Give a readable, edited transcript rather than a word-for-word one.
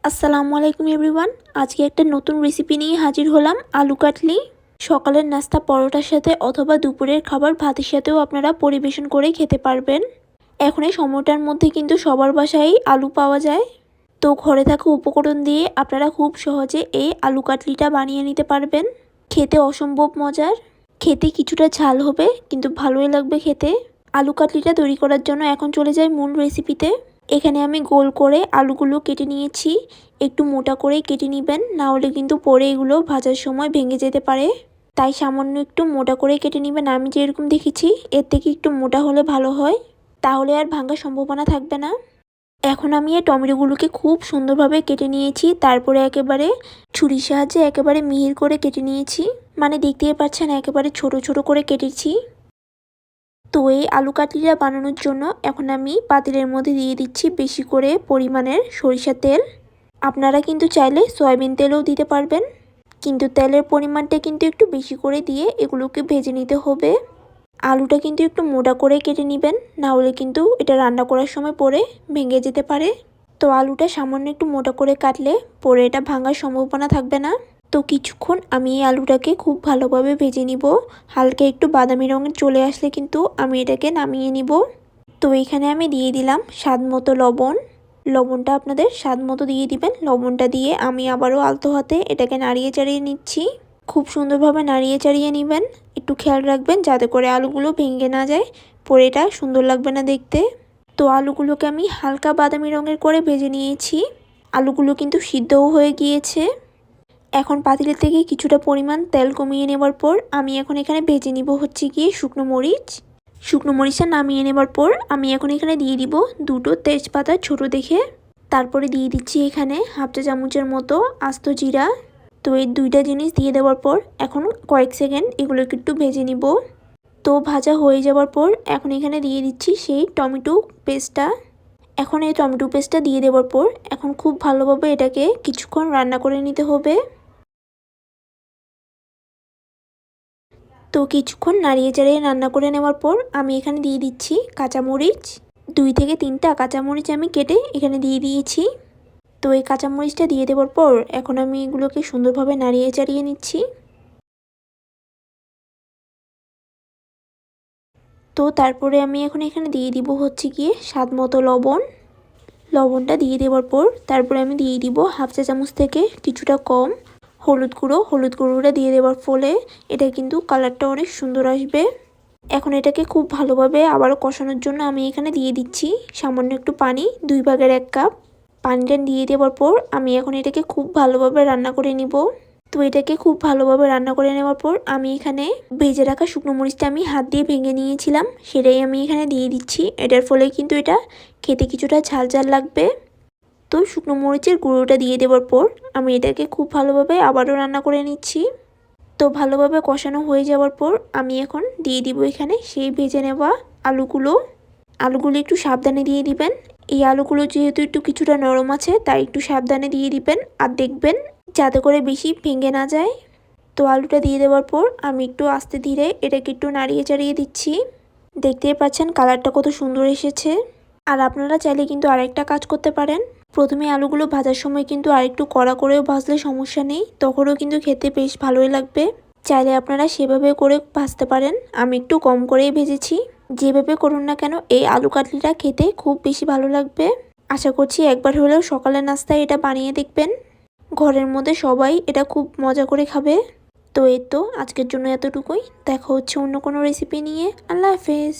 আসসালামু আলাইকুম এভরিওয়ান। আজকে একটা নতুন রেসিপি নিয়ে হাজির হলাম, আলু কাটলি। সকালের নাস্তা পরোটার সাথে অথবা দুপুরের খাবার ভাতের সাথেও আপনারা পরিবেশন করে খেতে পারবেন। এখন এই সময়টার মধ্যে কিন্তু সবার বাসায় আলু পাওয়া যায়। তো ঘরে থাকা উপকরণ দিয়ে আপনারা খুব সহজে এই আলু কাটলিটা বানিয়ে নিতে পারবেন। খেতে অসম্ভব মজার, খেতে কিছুটা ঝাল হবে কিন্তু ভালোই লাগবে খেতে। আলু কাটলিটা তৈরি করার জন্য এখন চলে যাই মূল রেসিপিতে। এখানে আমি গোল করে আলুগুলো কেটে নিয়েছি। একটু মোটা করেই কেটে নেবেন, না হলে কিন্তু পরে এগুলো ভাজার সময় ভেঙে যেতে পারে। তাই সামান্য একটু মোটা করে কেটে নেবেন। আমি যেরকম দেখেছি এর থেকে একটু মোটা হলে ভালো হয়, তাহলে আর ভাঙার সম্ভাবনা থাকবে না। এখন আমি এই টমেটোগুলোকে খুব সুন্দরভাবে কেটে নিয়েছি, তারপরে একেবারে ছুরির সাহায্যে একেবারে মিহির করে কেটে নিয়েছি। মানে দেখতেই পাচ্ছেন একেবারে ছোট ছোট করে কেটেছি। তো এই আলু কাটলিটা বানানোর জন্য এখন আমি পাতিলের মধ্যে দিয়ে দিচ্ছি বেশি করে পরিমাণের সরিষার তেল। আপনারা কিন্তু চাইলে সয়াবিন তেলও দিতে পারবেন, কিন্তু তেলের পরিমাণটা কিন্তু একটু বেশি করে দিয়ে এগুলোকে ভেজে নিতে হবে। আলুটা কিন্তু একটু মোটা করে কেটে নেবেন, না হলে কিন্তু এটা রান্না করার সময় পরে ভেঙে যেতে পারে। তো আলুটা সামান্য একটু মোটা করে কাটলে পরে এটা ভাঙার সম্ভাবনা থাকবে না। তো কিছুক্ষণ আমি এই আলুটাকে খুব ভালোভাবে ভেজে নিব। হালকা একটু বাদামি রঙের চলে আসলে কিন্তু আমি এটাকে নামিয়ে নিব। তো এখানে আমি দিয়ে দিলাম স্বাদ মতো লবণ। লবণটা আপনাদের স্বাদ মতো দিয়ে দিবেন। লবণটা দিয়ে আমি আবারও আলতো হাতে এটাকে নাড়িয়ে চাড়িয়ে নিচ্ছি। খুব সুন্দরভাবে নাড়িয়ে চাড়িয়ে নেবেন। একটু খেয়াল রাখবেন যাতে করে আলুগুলো ভেঙে না যায়, পরে এটা সুন্দর লাগবে না দেখতে। তো আলুগুলোকে আমি হালকা বাদামি রঙের করে ভেজে নিয়েছি। আলুগুলো কিন্তু সিদ্ধও হয়ে গিয়েছে। এখন পাতিলের থেকে কিছুটা পরিমাণ তেল কমিয়ে নেবার পর আমি এখন এখানে ভেজে নিব হচ্ছে গিয়ে শুকনো মরিচ। শুকনো মরিচটা নামিয়ে নেবার পর আমি এখন এখানে দিয়ে দিব দুটো তেজপাতা ছোট দেখে। তারপরে দিয়ে দিচ্ছি এখানে হাফ চা চামচের মতো আস্ত জিরা। তো এই দুইটা জিনিস দিয়ে দেওয়ার পর এখন কয়েক সেকেন্ড এগুলোকে একটু ভেজে নিব। তো ভাজা হয়ে যাওয়ার পর এখন এখানে দিয়ে দিচ্ছি সেই টমেটো পেস্টটা। এখন এই টমেটো পেস্টটা দিয়ে দেওয়ার পর এখন খুব ভালোভাবে এটাকে কিছুক্ষণ রান্না করে নিতে হবে। তো কিছুক্ষণ নাড়িয়ে চাড়িয়ে রান্না করে নেওয়ার পর আমি এখানে দিয়ে দিচ্ছি কাঁচামরিচ। 2 থেকে 3টা কাঁচামরিচ আমি কেটে এখানে দিয়ে দিয়েছি। তো এই কাঁচামরিচটা দিয়ে দেওয়ার পর এখন আমি এগুলোকে সুন্দরভাবে নাড়িয়ে চাড়িয়ে নিচ্ছি। তো তারপরে আমি এখন এখানে দিয়ে দিব হচ্ছে গিয়ে স্বাদ মতো লবণ। লবণটা দিয়ে দেওয়ার পর তারপরে আমি দিয়ে দিব হাফ চা চামচ থেকে কিছুটা কম হলুদ গুঁড়ো। হলুদ গুঁড়োটা দিয়ে দেওয়ার ফলে এটা কিন্তু কালারটা অনেক সুন্দর আসবে। এখন এটাকে খুব ভালোভাবে আবারও কষানোর জন্য আমি এখানে দিয়ে দিচ্ছি সামান্য একটু পানি, 2/1 কাপ। পানিটা দিয়ে দেওয়ার পর আমি এখন এটাকে খুব ভালোভাবে রান্না করে নিব। তো এটাকে খুব ভালোভাবে রান্না করে নেওয়ার পর আমি এখানে ভেজে রাখা শুকনো মরিচটা আমি হাত দিয়ে ভেঙে নিয়েছিলাম, সেটাই আমি এখানে দিয়ে দিচ্ছি। এটার ফলে কিন্তু এটা খেতে কিছুটা ঝাল ঝাল লাগবে। তো শুকনো মরিচের গুঁড়োটা দিয়ে দেওয়ার পর আমি এটাকে খুব ভালোভাবে আবারও রান্না করে নিচ্ছি। তো ভালোভাবে কষানো হয়ে যাওয়ার পর আমি এখন দিয়ে দিব এখানে সেই ভেজে নেওয়া আলুগুলো। আলুগুলো একটু সাবধানে দিয়ে দিবেন। এই আলুগুলো যেহেতু একটু কিছুটা নরম আছে তাই একটু সাবধানে দিয়ে দিবেন, আর দেখবেন যাতে করে বেশি ভেঙে না যায়। তো আলুটা দিয়ে দেওয়ার পর আমি একটু আস্তে ধীরে এটাকে একটু নাড়িয়ে চাড়িয়ে দিচ্ছি। দেখতেই পাচ্ছেন কালারটা কত সুন্দর এসেছে। আর আপনারা চাইলে কিন্তু আরেকটা কাজ করতে পারেন। প্রথমে আলুগুলো ভাজার সময় কিন্তু আরেকটু কড়া করেও ভাজলে সমস্যা নেই, তখনও কিন্তু খেতে বেশ ভালোই লাগবে। চাইলে আপনারা সেভাবে করে ভাজতে পারেন। আমি একটু কম করেই ভেজেছি। যেভাবে করুন না কেন এই আলু কাটলিটা খেতে খুব বেশি ভালো লাগবে। আশা করছি একবার হলেও সকালের নাস্তায় এটা বানিয়ে দেখবেন। ঘরের মধ্যে সবাই এটা খুব মজা করে খাবে। তো এই তো আজকের জন্য এতটুকুই। দেখা হচ্ছে অন্য কোনো রেসিপি নিয়ে। আল্লাহ হাফেজ।